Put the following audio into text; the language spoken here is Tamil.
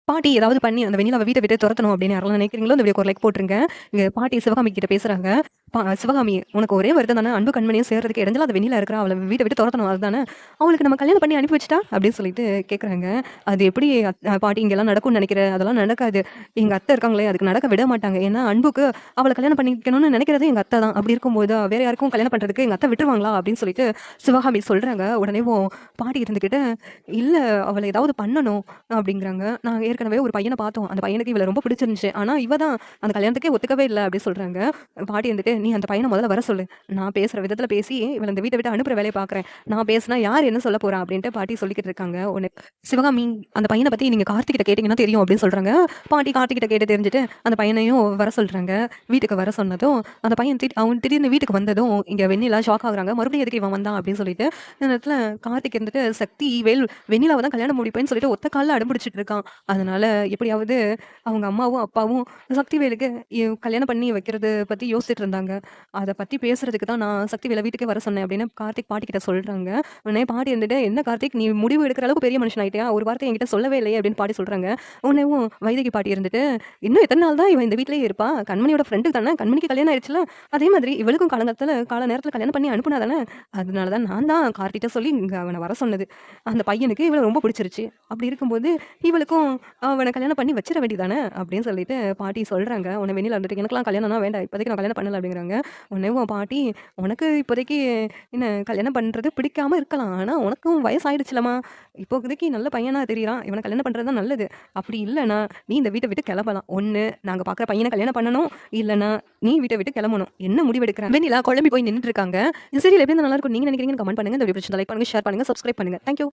பாட்டி ஏதாவது பண்ணி அந்த வெண்ணிலாவ வீட்ட விட்டு தொரத்தணும் அப்படின்னு யாரெல்லாம் நினைக்கிறீங்களோ, இந்த வீடியோக்கு ஒரு லைக் போட்டுருங்க. இங்க பாட்டி சிவகாமி கிட்ட பேசுறாங்க. "சிவகாமி, உனக்கு ஒரே வருத்தம் தானே, அன்பு கண்மணியும் சேர்றதுக்கு இடைஞ்சலா அந்த வெண்ணிலா இருக்கிறா. அவள வீட்ட விட்டு தொரத்தணும் அதுதானே? அவளுக்கு நம்ம கல்யாணம் பண்ணி அனுப்பி வச்சுட்டா?" அப்படின்னு சொல்லிட்டு கேட்குறாங்க. "அது எப்படி பாட்டி இங்கெல்லாம் நடக்கும்னு நினைக்கிற? அதெல்லாம் நடக்காது. எங்க அத்தை இருக்காங்களே, அதுக்கு நடக்க விட மாட்டாங்க. ஏன்னா அன்புக்கு அவள கல்யாணம் பண்ணிக்கணும்னு நினைக்கிறதே எங்க அத்தை தான். அப்படி இருக்கும்போது வேற யாருக்கும் கல்யாணம் பண்றதுக்கு எங்க அத்தை விட்டுருவாங்களா?" அப்படின்னு சொல்லிட்டு சிவகாமி சொல்றாங்க. உடனேவும் பாட்டி இருந்துகிட்டு, "இல்ல, அவள ஏதாவது பண்ணணும்." அப்படிங்கிறாங்க. "நாங்க ஏற்கனவே ஒரு பையன பார்த்தோம். அந்த பையனுக்கு இவள ரொம்ப பிடிச்சிருந்துச்சு. ஆனா இவ தான் அந்த கல்யாணத்துக்கே ஒத்துக்கவே இல்ல." அப்படி சொல்றாங்க. பாட்டி வந்துட்டு, "நீ அந்த பையன முதல்ல வர சொல்லு. நான் பேசுற விதத்துல பேசி இவள இந்த வீட்ட விட்டு அனுப்புற வேலைய பார்க்குறேன். நான் பேசினா யார் என்ன சொல்ல போறா?" அப்படின்ட்டு பாட்டி சொல்லிக்கிட்டு இருக்காங்க. ஒண்ணு சிவகாமி, "அந்த பையன பத்தி நீங்க கார்த்திகிட்ட கேட்டீங்கன்னா தெரியும்." அப்படின்னு சொல்றாங்க. பாட்டி கார்த்திகிட்ட கேட்டு தெரிஞ்சுட்டு அந்த பையனையும் வர சொல்றாங்க. வீட்டுக்கு வர சொன்னதும் அந்த பையன் அவன் திடீர்னு வீட்டுக்கு வந்ததும் இங்க வெண்ணிலா ஷாக் ஆகுறாங்க. "மறுபடியும் எதுக்கு இவன் வந்தான்?" அப்படின்னு சொல்லிட்டு. இந்த நேரத்துல கார்த்திக் இருந்துட்டு, "சக்தி, வெண்ணிலாவ தான் கல்யாணம் முடிப்பேன்னு சொல்லிட்டு ஒத்த கால்ல அடம்பிடிச்சுட்டு இருக்கான். அதனால எப்படியாவது அவங்க அம்மாவும், அப்பாவும் சக்திவேலுக்கு கல்யாணம் பண்ணி வைக்கிறது பத்தி யோசிச்சுட்டு இருந்தாங்க. அத பத்தி பேசுறதுக்கு தான் நான் சக்திவேல வீட்டுக்கே வர சொன்னேன்." அப்படின்னு கார்த்திக் பாட்டிகிட்ட சொல்றாங்க. உடனே பாட்டி இருந்துட்டு, "என்ன கார்த்திக், நீ முடிவு எடுக்கிற அளவுக்கு பெரிய மனுஷன் ஆயிட்டியா? ஒரு வார்த்தை என்கிட்ட சொல்லவே இல்லையே." அப்படின்னு பாட்டி சொல்றாங்க. உடனேவும் வைதகி பாட்டி இருந்துட்டு, "இன்னும் எத்தன நாள் தான் இவ இந்த வீட்லயே இருப்பா? கண்மணியோட ஃப்ரெண்டு தானே. கண்மணிக்கு கல்யாணம் ஆயிடுச்சுல்ல. அதே மாதிரி இவளுக்கும் கால நேரத்துல கல்யாணம் பண்ணி அனுப்புனா தானே. அதனால தான் நான் தான் கார்த்திட்ட சொல்லி இங்க அவன வர சொன்னது. அந்த பையனுக்கு இவள ரொம்ப பிடிச்சிருச்சு. அப்படி இருக்கும்போது இவளுக்கும் அவன கல்யாணம் பண்ணி வச்சிர வேண்டியதானே." அப்படின்னு சொல்லிட்டு பாட்டி சொல்றாங்க. உடனே வெண்ணிலா வந்துட்டு, "எனக்கெல்லாம் கல்யாணம்லாம் வேண்டாம். இப்போதைக்கு நான் கல்யாணம் பண்ணல." அப்படிங்கிறாங்க. உடனே உன் பாட்டி, "உனக்கு இப்போதைக்கு என்ன கல்யாணம் பண்றது பிடிக்காம இருக்கலாம். ஆனா உனக்கும் வயசாயிடுச்சுலம்மா. இப்போதைக்கு நல்ல பையனா தெரியறான். இவன கல்யாணம் பண்றது தான் நல்லது. அப்படி இல்லன்னா நீ இந்த வீட்ட விட்டு கிளம்பலாம். ஒண்ணு நாங்க பார்க்குற பையன கல்யாணம் பண்ணணும். இல்லன்னா நீ வீட்ட விட்டு கிளம்பணும். என்ன முடிவெடுக்குற?" வெண்ணிலா குழம்பி போய் நின்னுட்டு இருக்காங்க. இந்த சீரியல் எப்படி இருந்தா நல்லா இருக்கும் நீங்க நினைக்கிறீங்கன்னு கமெண்ட் பண்ணுங்க. இந்த வீடியோ பிடிச்சிருந்தா லைக் பண்ணுங்க, ஷேர் பண்ணுங்க, சப்ஸ்கிரைப் பண்ணுங்க. Thank you.